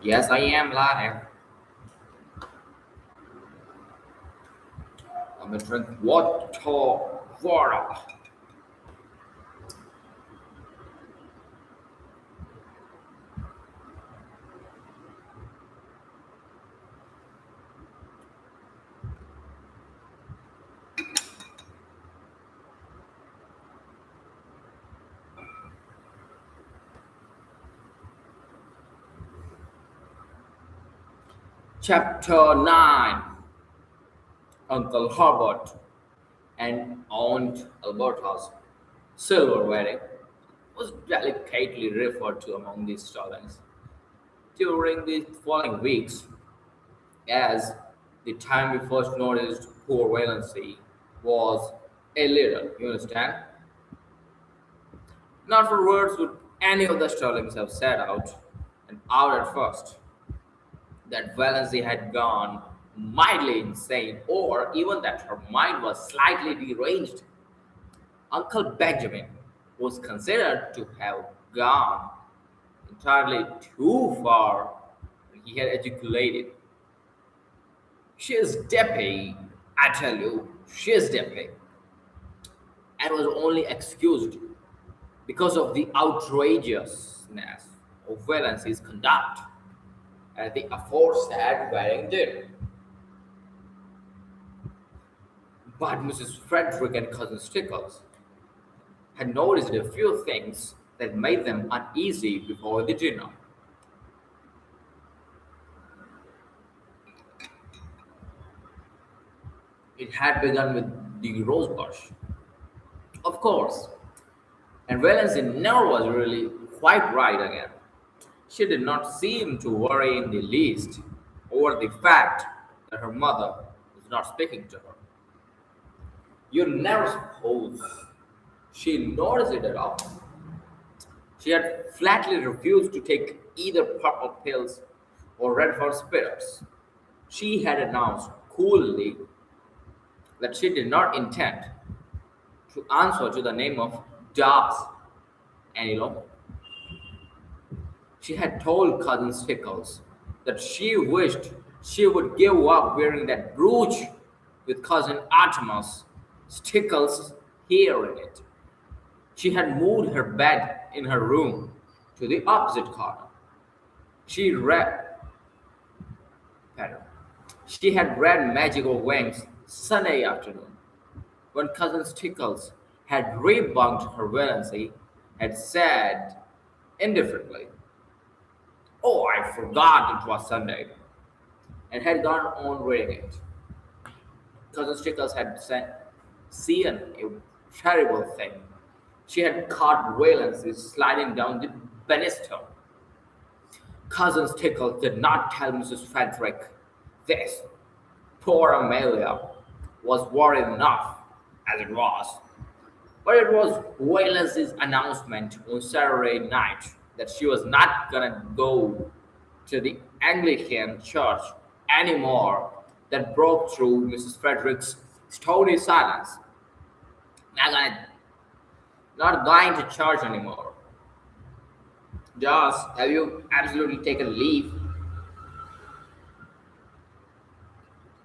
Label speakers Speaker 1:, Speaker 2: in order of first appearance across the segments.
Speaker 1: Yes, I am live. I'm gonna drink water. Chapter 9. Uncle Herbert and Aunt Alberta's silver wedding was delicately referred to among these students during the following weeks as the time we first noticed poor Valency was a little, you understand? Not for words would any of the Sterlings have said out at first that Valency had gone mildly insane or even that her mind was slightly deranged. Uncle Benjamin was considered to have gone entirely too far. He had ejaculated. She is Deppy, I tell you, she is Deppy, and was only excused because of the outrageousness of Valency's conduct at the aforesaid wedding dinner. But Mrs. Frederick and Cousin Stickles had noticed a few things that made them uneasy before the dinner. It had begun with the rosebush, of course, and Valency never was really quite right again. She did not seem to worry in the least over the fact that her mother was not speaking to her. You never suppose she noticed it at all. She had flatly refused to take either purple pills or red horse spirits. She had announced coolly that she did not intend to answer to the name of Das any longer. She had told Cousin Stickles that she wished she would give up wearing that brooch with Cousin Artemus Stickles' hair in it. She had moved her bed in her room to the opposite corner. She read, pardon, she had read Magical Wings Sunday afternoon when Cousin Stickles had rebunked her Valency, had said indifferently, "Oh, I forgot it was Sunday," and had gone on reading it. Cousin Stickles had seen a terrible thing. She had caught Valency sliding down the banister. Cousin Stickles did not tell Mrs. Frederick this. Poor Amelia was worried enough as it was. But it was Valency's announcement on Saturday night that she was not gonna go to the Anglican church anymore that broke through Mrs. Frederick's stony silence. Not, gonna, not going to church anymore. Josh, have you absolutely taken leave?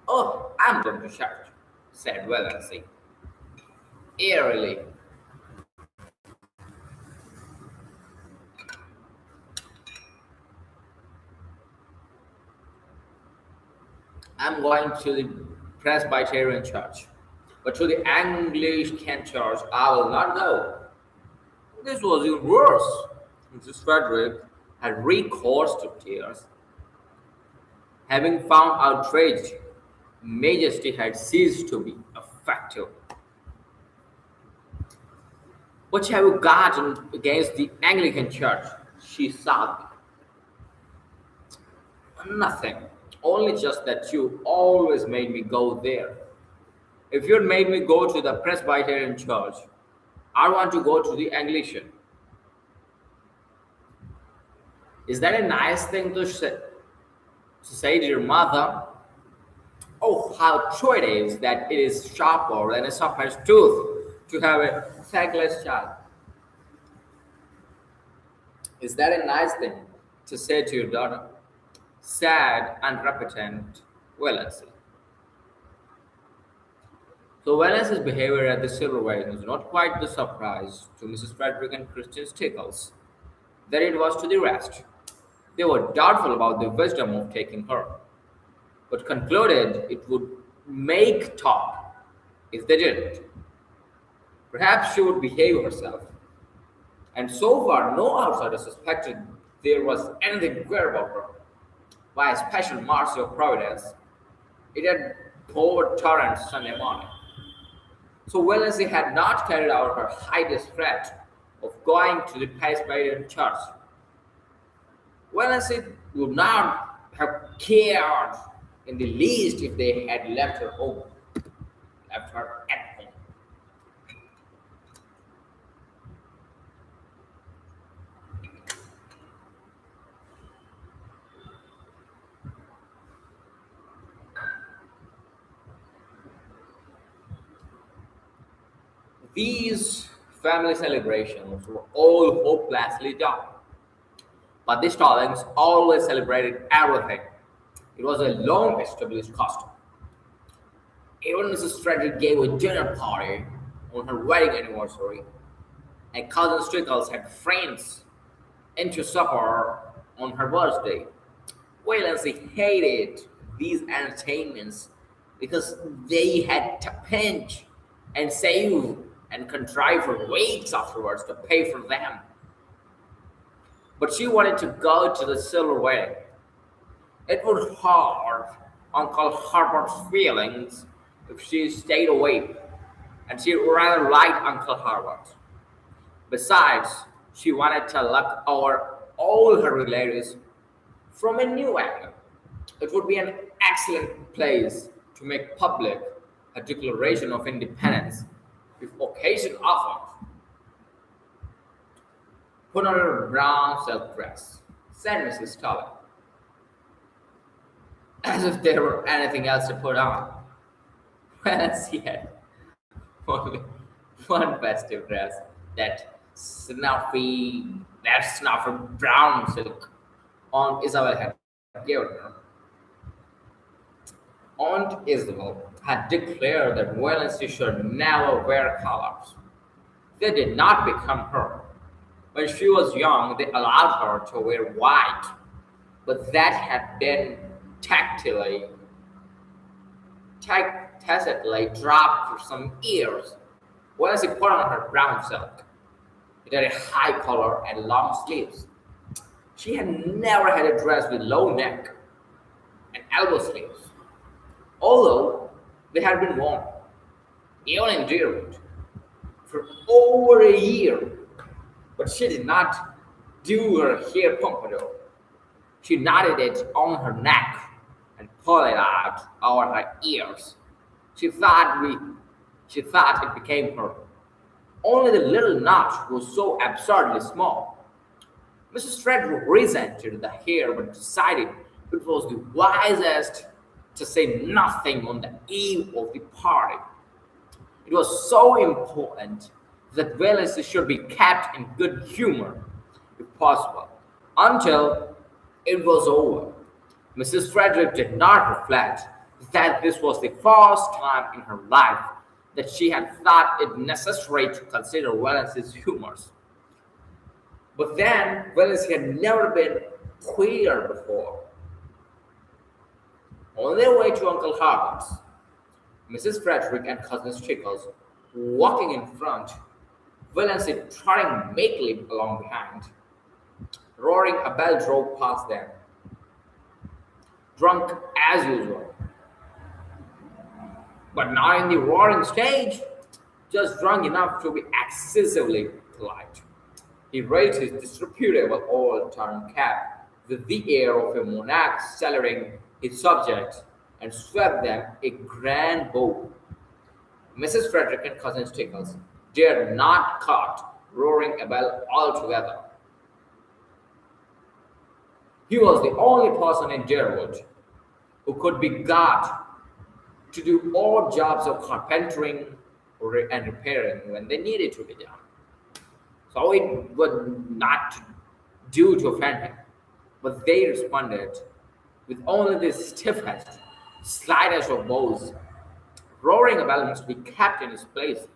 Speaker 1: Oh, I'm going to church, said Valency, airily. I'm going to the Presbyterian church, but to the Anglican church I will not go. This was even worse. Mrs. Frederick had recourse to tears. Having found outraged, Majesty had ceased to be effective. What have you gotten against the Anglican church? She sobbed. Nothing. Only just that you always made me go there. If you'd made me go to the Presbyterian church, I want to go to the Anglican. Is that a nice thing to say to your mother? Oh, how true it is that it is sharper than a serpent's tooth to have a thankless child. Is that a nice thing to say to your daughter? sad and repentant Valency. So Valence's behavior at the silver wedding was not quite the surprise to Mrs. Frederick and Christian Stickles that it was to the rest. They were doubtful about the wisdom of taking her, but concluded it would make talk if they didn't. Perhaps she would behave herself. And so far, no outsider suspected there was anything queer about her. By a special mercy of Providence, it had poured torrents Sunday morning. So Wellesley had not carried out her hideous threat of going to the Presbyterian church. Wellesley would not have cared in the least if they had left her home, left her at home. These family celebrations were all hopelessly done. But the Stallings always celebrated everything. It was a long established custom. Even Mrs. Frederick gave a dinner party on her wedding anniversary, and cousin Stickles had friends into supper on her birthday. Valency hated these entertainments because they had to pinch and save and contrive for weeks afterwards to pay for them. But she wanted to go to the silver wedding. It would hurt Uncle Herbert's feelings if she stayed away, and she rather liked Uncle Herbert. Besides, she wanted to look over all her relatives from a new angle. It would be an excellent place to make public a declaration of independence if occasion offered. Put on a brown silk dress, said Mrs. Stoller, as if there were anything else to put on. Well, she had only one festive dress, that snuffy brown silk Aunt Isabel had given her. Aunt Isabel had declared that Valency should never wear colors. They did not become her. When she was young, they allowed her to wear white, but that had been tacitly dropped for some years. Valency put on her brown silk. It had a high collar and long sleeves. She had never had a dress with low neck and elbow sleeves, although they had been worn, even in Deerwood, for over a year. But she did not do her hair pompadour. She knotted it on her neck and pulled it out over her ears. She thought it became her. Only the little knot was so absurdly small. Mrs. Frederick resented the hair but decided it was the wisest to say nothing on the eve of the party. It was so important that Valency should be kept in good humor, if possible, until it was over. Mrs. Frederick did not reflect that this was the first time in her life that she had thought it necessary to consider Valency's humors. But then, Valency had never been queer before. On their way to Uncle Herbert's, Mrs. Frederick and Cousin Stickles walking in front, Valency trotting meekly along behind. Roaring a bell drove past them, drunk as usual. But not in the roaring stage, just drunk enough to be excessively polite. He raised his disreputable old-turned cap with the air of a monarch saluting his subjects and swept them a grand bow. Mrs. Frederick and Cousin Stickles dared not cut roaring a bell altogether. He was the only person in Deerwood who could be got to do odd jobs of carpentering and repairing when they needed to be done. So it would not do to offend him. But they responded with only the stiffest, slightest of bows. Roaring Abel must be kept in his place.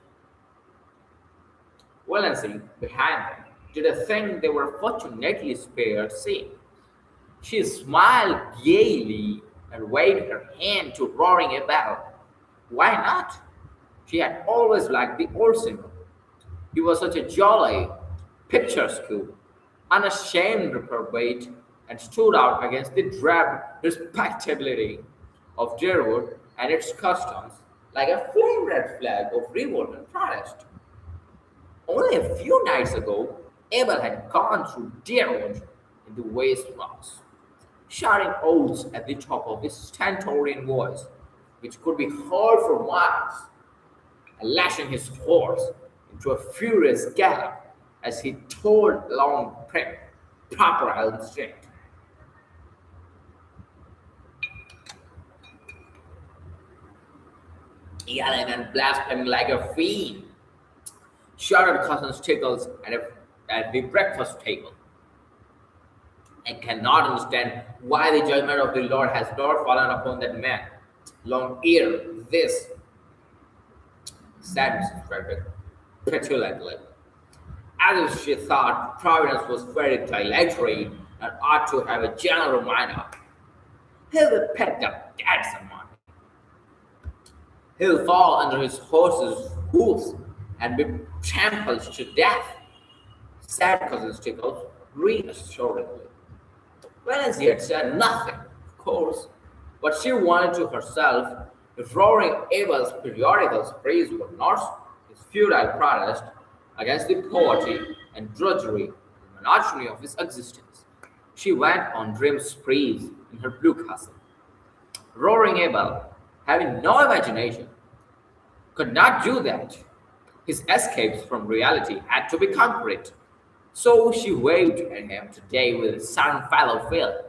Speaker 1: Valency, behind them, did a thing they were fortunately spared seeing. She smiled gaily and waved her hand to Roaring Abel. Why not? She had always liked the old singer. He was such a jolly, picturesque, unashamed reprobate, and stood out against the drab respectability of Deerwood and its customs like a flame red flag of revolt and protest. Only a few nights ago, Abel had gone through Deerwood in the waste rocks, shouting oaths at the top of his stentorian voice, which could be heard for miles, and lashing his horse into a furious gallop as he tore along proper Elm Street. Yelling and blaspheming like a fiend, shouted Cousin Stickles at the breakfast table. I cannot understand why the judgment of the Lord has not fallen upon that man long ere this, said Mrs. Frederick petulantly, as if she thought Providence was very dilatory and ought to have a general reminder. He'll be picked up dead someone. He'll fall under his horse's hoofs and be trampled to death, said Cousin Stickles reassuringly. Valency had said nothing, of course, but she wanted to herself if Roaring Abel's periodicals praise were not his futile protest against the poverty and drudgery and monotony of his existence. She went on dream sprees in her blue castle. Roaring Abel, having no imagination, could not do that. His escapes from reality had to be concrete. So she waved at him today with a sudden fellow feel,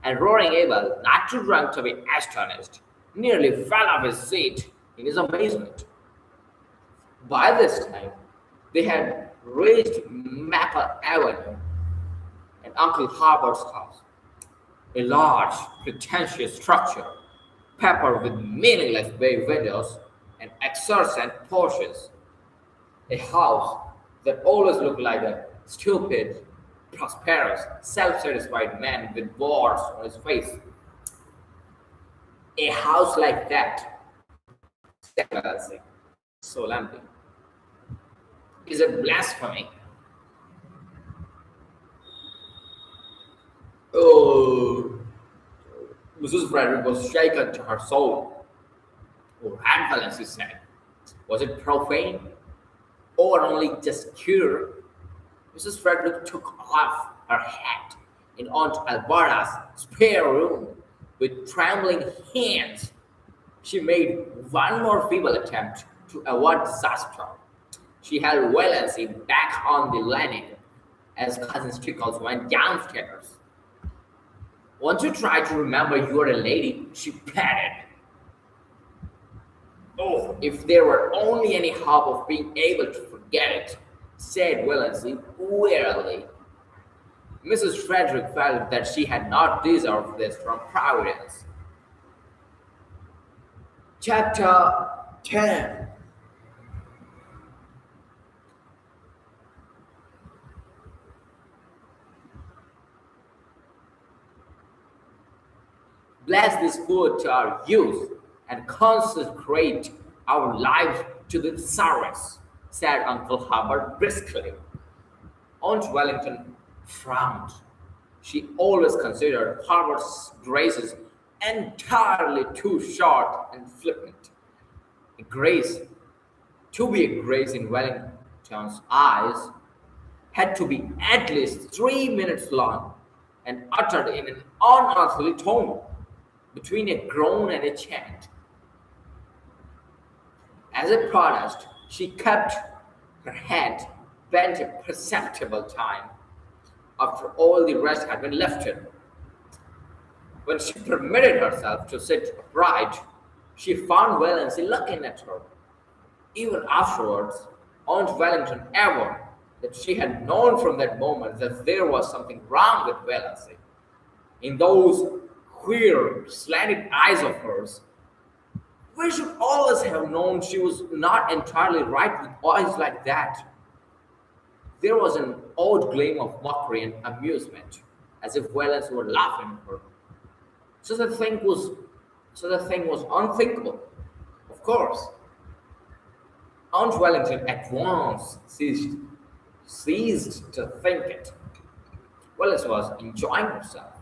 Speaker 1: and Roaring Abel, not too drunk to be astonished, nearly fell off his seat in his amazement. By this time, they had reached Maple Avenue and Uncle Harbert's house, a large, pretentious structure, peppered with meaningless bay windows and exorcent porches. A house that always looked like a stupid, prosperous, self-satisfied man with warts on his face. A house like that, said Elsie solemnly, is a blasphemy. Oh, Mrs. Frederick was shaken to her soul. Oh, Aunt Valency said, was it profane? Or only just cure? Mrs. Frederick took off her hat in Aunt Alberta's spare room with trembling hands. She made one more feeble attempt to avoid disaster. She held Valency back on the landing as Cousin Stickles went downstairs. Won't you try to remember you're a lady? She pleaded. Oh, if there were only any hope of being able to forget it, said Valency wearily. Mrs. Frederick felt that she had not deserved this from Providence. Chapter 10. Bless this food to our youth and consecrate our lives to the service, said Uncle Hubbard briskly. Aunt Wellington frowned. She always considered Hubbard's graces entirely too short and flippant. A grace, to be a grace in Wellington's eyes, had to be at least 3 minutes long and uttered in an unearthly tone between a groan and a chant. As a protest, she kept her head bent a perceptible time after all the rest had been lifted. When she permitted herself to sit upright, she found Valency looking at her. Even afterwards, Aunt Wellington averred that she had known from that moment that there was something wrong with Valency. In those queer, slanted eyes of hers. We should always have known she was not entirely right with eyes like that. There was an odd gleam of mockery and amusement, as if Valence were laughing at her. So the thing was so the thing was unthinkable. Of course, Aunt Wellington at once ceased to think it. Wallace was enjoying herself.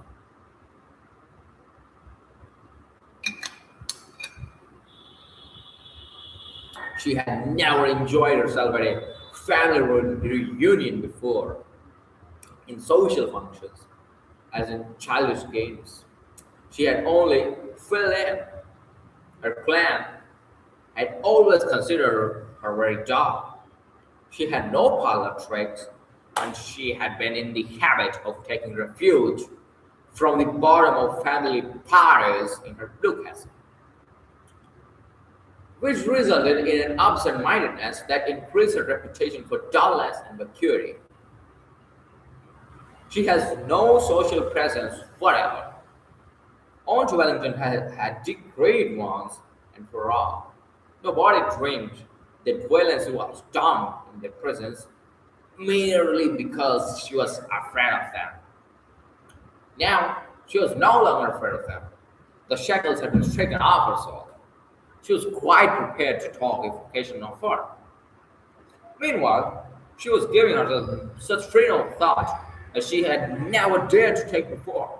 Speaker 1: She had never enjoyed herself at a family reunion before, in social functions, as in childish games. She had only filled in. Her clan had always considered her very dull. She had no parlor tricks, and she had been in the habit of taking refuge from the bottom of family parties in her blue castle, which resulted in an absent-mindedness that increased her reputation for dullness and vacuity. She has no social presence whatever. Aunt Wellington had decreed once and for all. Nobody dreamed that Valence was dumb in their presence merely because she was afraid of them. Now, she was no longer afraid of them. The shackles had been taken off her soul. She was quite prepared to talk if occasion offered. Meanwhile, she was giving herself such freedom of thought as she had never dared to take before.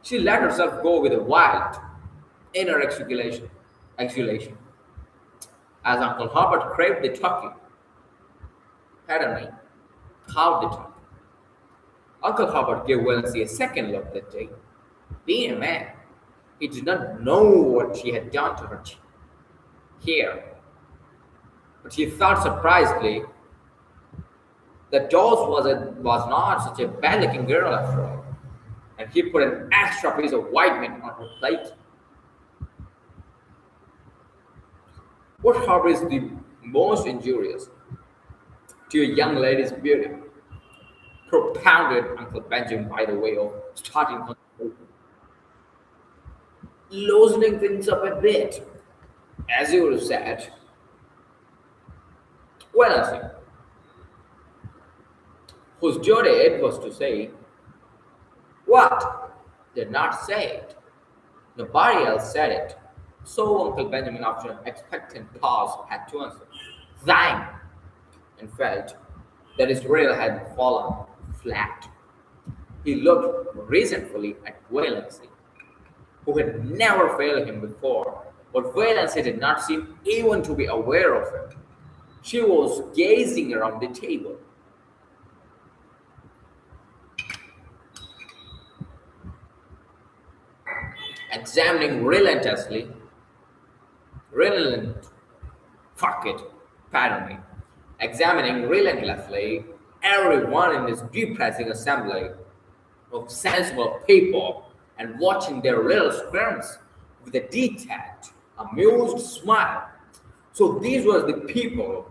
Speaker 1: She let herself go with a wild inner exultation, as Uncle Herbert craved the turkey. Pardon me, carved the turkey. Uncle Herbert gave Wellesley a second look that day. Being a man, he did not know what she had done to her hair, but he thought surprisedly that Dawes was not such a bad-looking girl after all, and he put an extra piece of white meat on her plate. What harbor is the most injurious to a young lady's beauty? Propounded Uncle Benjamin by the way of starting conversation. Loosening things up a bit, as you would have said. Well, I see. Whose duty it was to say, what? Did not say it. Nobody else said it. So Uncle Benjamin, after an expectant pause, had to answer, thine, and felt that his rail had fallen flat. He looked resentfully at Valency, who had never failed him before, but Valency did not seem even to be aware of it. She was gazing around the table. Examining relent, fuck it, pardon me, examining relentlessly everyone in this depressing assembly of sensible people and watching their little squirms with a detached, amused smile. So these were the people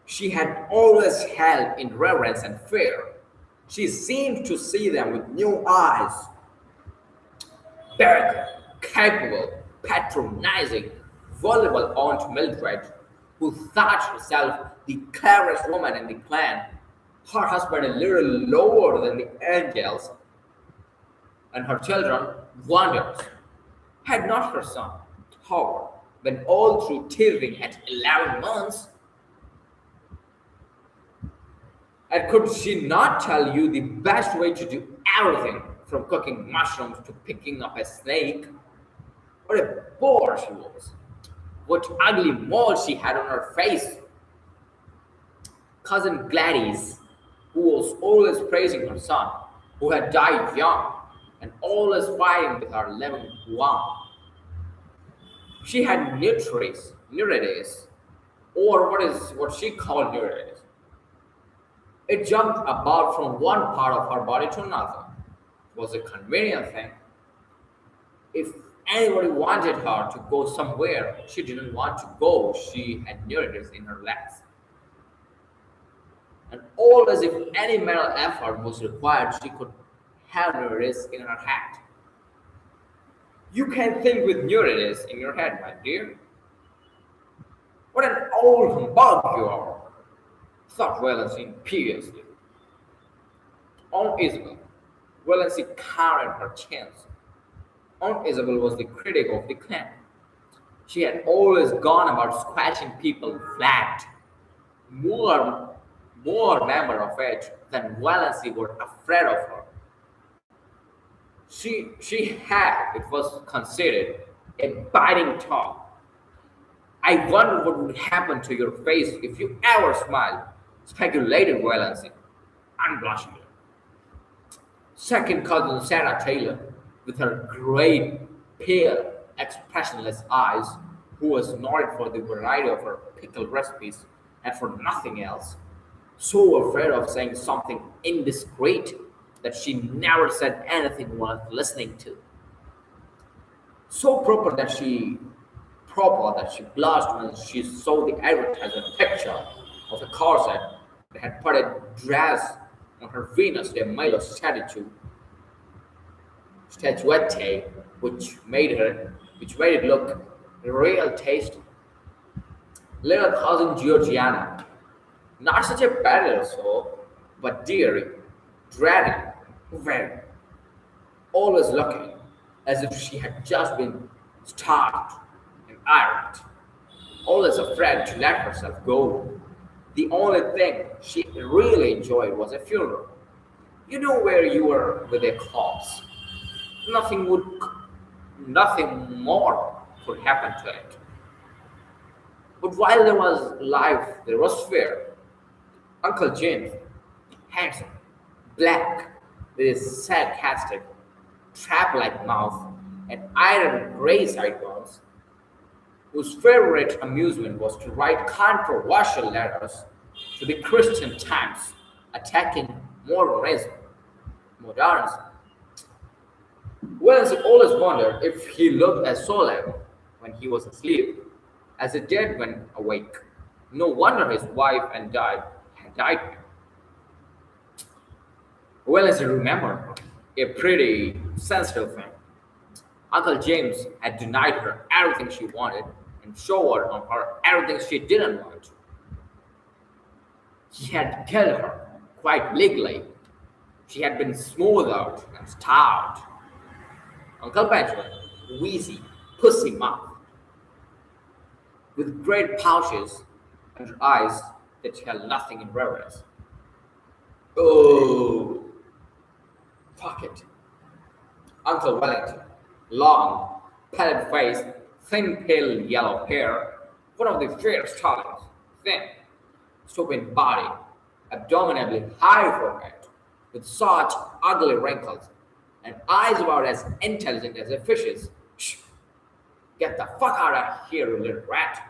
Speaker 1: she had always held in reverence and fear. She seemed to see them with new eyes, big, capable, patronizing, voluble Aunt Mildred, who thought herself the cleverest woman in the clan, her husband a little lower than the angels, and her children wonders. Had not her son, Howard, been all through teething at 11 months? And could she not tell you the best way to do everything from cooking mushrooms to picking up a snake? What a bore she was. What ugly moles she had on her face. Cousin Gladys, who was always praising her son, who had died young, and always fighting with her living one. She had neuritis, or what she called neuritis. It jumped about from one part of her body to another. It was a convenient thing. If anybody wanted her to go somewhere she didn't want to go, she had neuritis in her legs. And always, if any mental effort was required, she could have neuritis in her head. You can think with neuritis in your head, my dear. What an old humbug you are, thought Valency imperiously. Aunt Isabel. Valency counted her chins. Aunt Isabel was the critic of the clan. She had always gone about scratching people flat. More, more member of it than Valency were afraid of her. She had, it was considered, a biting tongue. I wonder what would happen to your face if you ever smiled, speculated Valency, unblushingly. Second cousin Sarah Taylor, with her great, pale, expressionless eyes, who was noted for the variety of her pickle recipes and for nothing else, so afraid of saying something indiscreet that she never said anything worth listening to. So proper that she blushed when she saw the advertisement picture of a corset that had put a dress on her Venus de Milo statuette, which made it look real tasty. Little cousin Georgiana, not such a bad little soul, but deary, dreading, very, always looking as if she had just been starved and ironed, always afraid to let herself go. The only thing she really enjoyed was a funeral. You know where you were with a corpse. Nothing would, nothing more could happen to it. But while there was life, there was fear. Uncle James, handsome, black, with his sarcastic, trap-like mouth and iron gray sideburns, whose favorite amusement was to write controversial letters to the Christian Times attacking modernism. Wells always wondered if he looked as solemn when he was asleep as he did when awake. No wonder his wife and died had died. Wells remembered a pretty sensitive thing. Uncle James had denied her everything she wanted and showered on her everything she didn't want. He had killed her quite legally. She had been smoothed out and starved. Uncle Benjamin, wheezy, pussy mouth, with great pouches under eyes that held nothing in reverence. Oh, fuck it. Uncle Wellington, long, pallid face, thin pale yellow hair, one of the fierce Stalins, thin, stooping body, abdominally high forehead, with such ugly wrinkles, and eyes about as intelligent as a fish's. Shh! Get the fuck out of here, you little rat!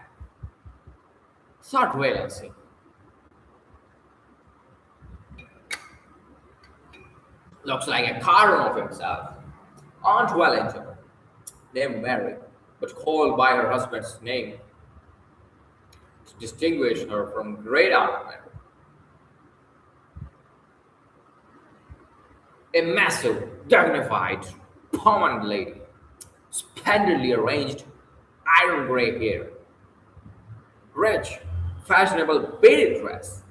Speaker 1: Thought Valency. Looks like a cartoon of himself. Aunt Wellington, named Mary, but called by her husband's name to distinguish her from great Aunt Mary. A massive, dignified, prominent lady, splendidly arranged, iron gray hair, rich, fashionable beaded dress,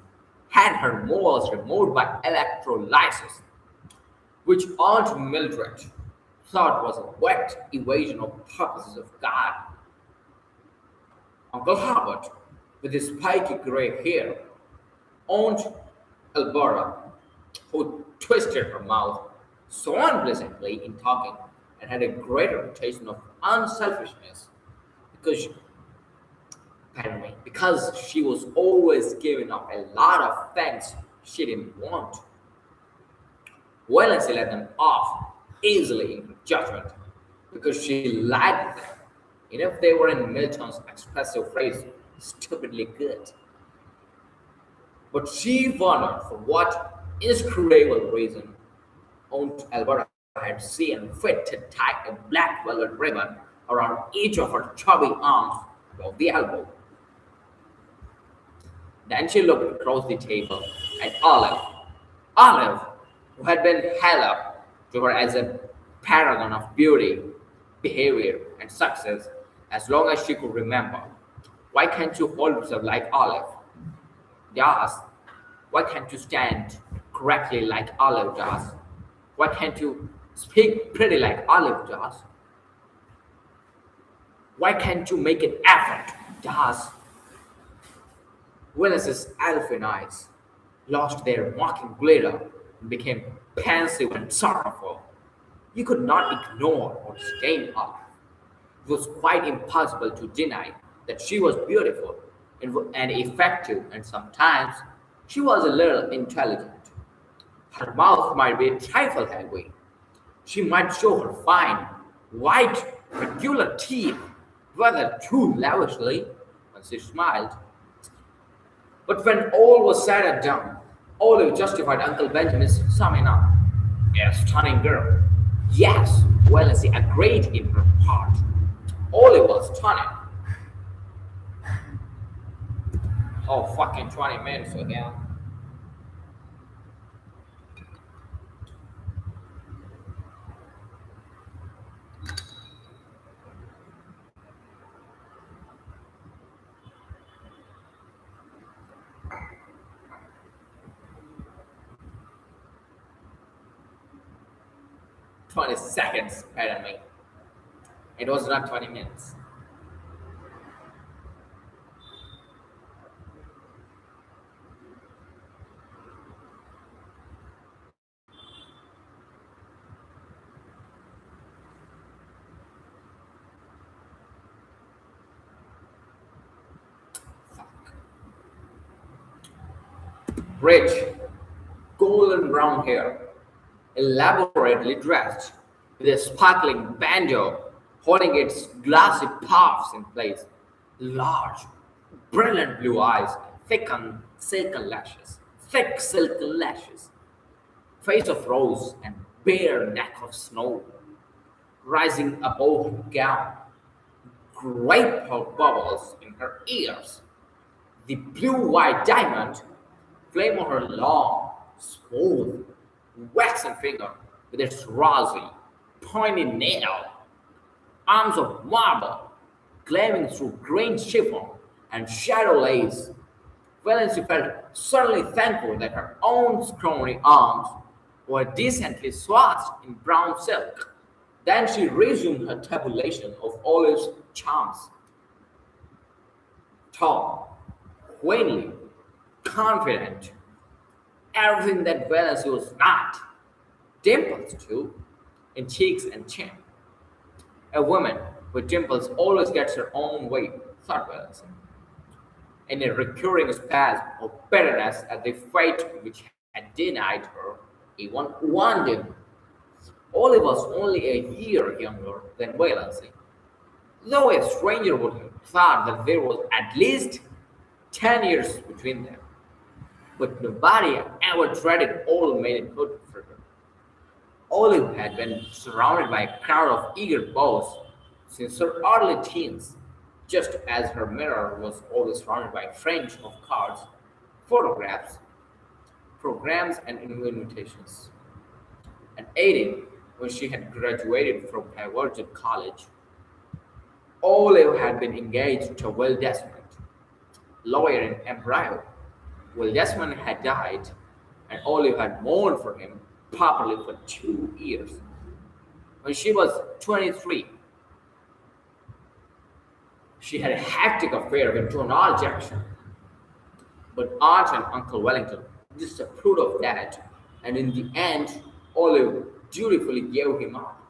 Speaker 1: had her morals removed by electrolysis, which Aunt Mildred thought was a wet evasion of purposes of God. Uncle Herbert, with his spiky gray hair, Aunt Alberta, who twisted her mouth so unpleasantly in talking and had a great reputation of unselfishness because because she was always giving up a lot of things she didn't want. Valency let them off easily in her judgment because she liked them, and if they were in Milton's expressive phrase, stupidly good. But she wondered for what inscrutable reason Aunt Alberta had seen fit to tie a black velvet ribbon around each of her chubby arms above the elbow. Then she looked across the table at Olive, who had been held up to her as a paragon of beauty, behavior, and success as long as she could remember. Why can't you hold yourself like Olive? Does? Why can't you stand correctly like Olive does? Why can't you speak pretty like Olive does? Why can't you make an effort? Does? Venus's elfin eyes lost their mocking glitter and became pensive and sorrowful. You could not ignore or disdain her. It was quite impossible to deny that she was beautiful and effective, and sometimes she was a little intelligent. Her mouth might be a trifle heavy. She might show her fine, white, regular teeth rather too lavishly when she smiled. But when all was said and done, Olive justified Uncle Benjamin's summing up. A stunning girl. Yes, well as a great in her heart. Olive was stunning. Oh, fucking 20 minutes again. 20 seconds, pardon me. It was not 20 minutes. Rich, golden brown hair, elaborately dressed, with a sparkling banjo holding its glassy puffs in place, large, brilliant blue eyes, thick silken lashes, face of rose and bare neck of snow, rising above her gown, great bubbles in her ears, the blue-white diamond flame on her long, smooth, waxen finger with its rosy, pointy nail, arms of marble gleaming through green chiffon and shadow lace. Valency felt suddenly thankful that her own scrawny arms were decently swathed in brown silk. Then she resumed her tabulation of Olive's charms. Tall, queenly, confident, everything that Valency was not. Dimples, too, in cheeks and chin. A woman with dimples always gets her own way, thought Valency, in a recurring spasm of bitterness at the fate which had denied her even one dimple. Olive was only a year younger than Valency, though a stranger would have thought that there was at least 10 years between them. But nobody ever dreaded old maidenhood for her. Olive had been surrounded by a crowd of eager beaux since her early teens, just as her mirror was always surrounded by fringe of cards, photographs, programs, and invitations. At 18, when she had graduated from Harvard College, Olive had been engaged to Will Desmond, lawyer in Embryo. Will Desmond had died, and Olive had mourned for him properly for 2 years. When she was 23, she had a hectic affair with Donald Jackson, but Aunt and Uncle Wellington disapproved of that, and in the end, Olive dutifully gave him up.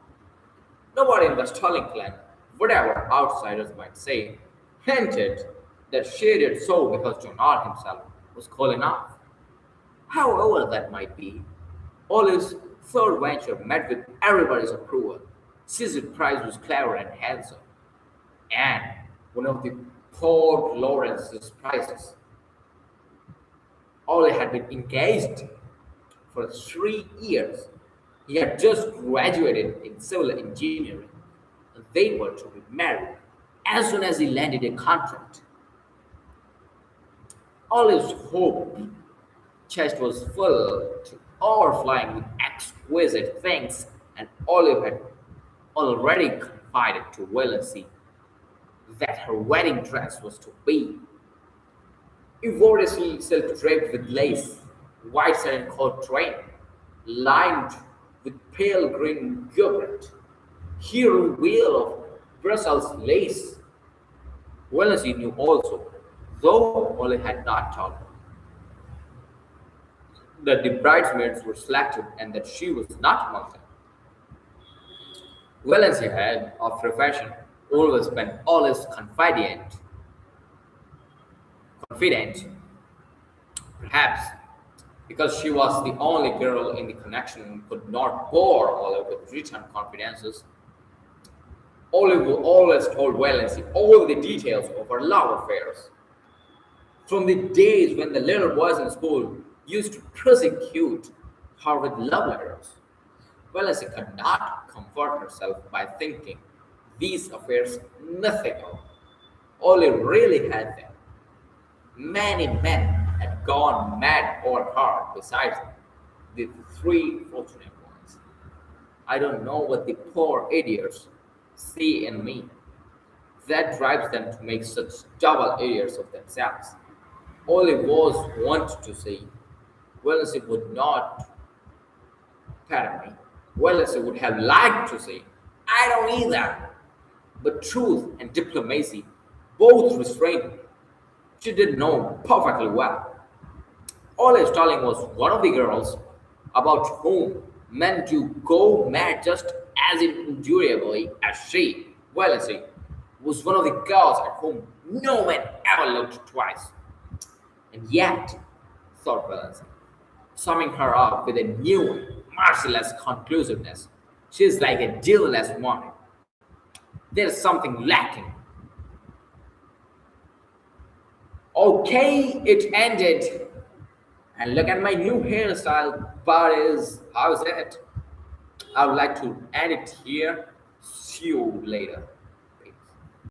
Speaker 1: Nobody in the Stirling clan, whatever outsiders might say, hinted that she did so because Donald himself was cool enough. However that might be, Olive's third venture met with everybody's approval. Caesar Price was clever and handsome, and one of the Port Lawrence's prizes. Olive had been engaged for 3 years. He had just graduated in civil engineering, and they were to be married as soon as he landed a contract. Olive's hope chest was full to overflowing with exquisite things, and Olive had already confided to Valency that her wedding dress was to be ivory silk draped with lace, white satin coat train, lined with pale green goblet, hero wheel of Brussels lace. Valency knew also, though Olive had not told her, that the bridesmaids were selected and that she was not among them. Valency had, of profession, always been Olive's confident, perhaps because she was the only girl in the connection and could not bore Olive with written confidences. Olive always told Valency all the details of her love affairs, from the days when the little boys in school used to persecute her with love letters. Valency could not comfort herself by thinking these affairs mythical. Olive really had them. Many men had gone mad over her besides the three fortunate ones. I don't know what the poor idiots see in me that drives them to make such double idiots of themselves. Olive was wont to say, Valency would not, pardon me, Valency would have liked to say, I don't either. But truth and diplomacy both restrained me. She did know perfectly well. Olive Starling was one of the girls about whom men do go mad just as endurably as she, Valency, was one of the girls at whom no man ever looked twice. And yet, thought Valency, summing her up with a new, merciless conclusiveness, she is like a dealers woman. There's something lacking. Okay, it ended. And look at my new hairstyle, buddies. How's it? I would like to end it here. See you later.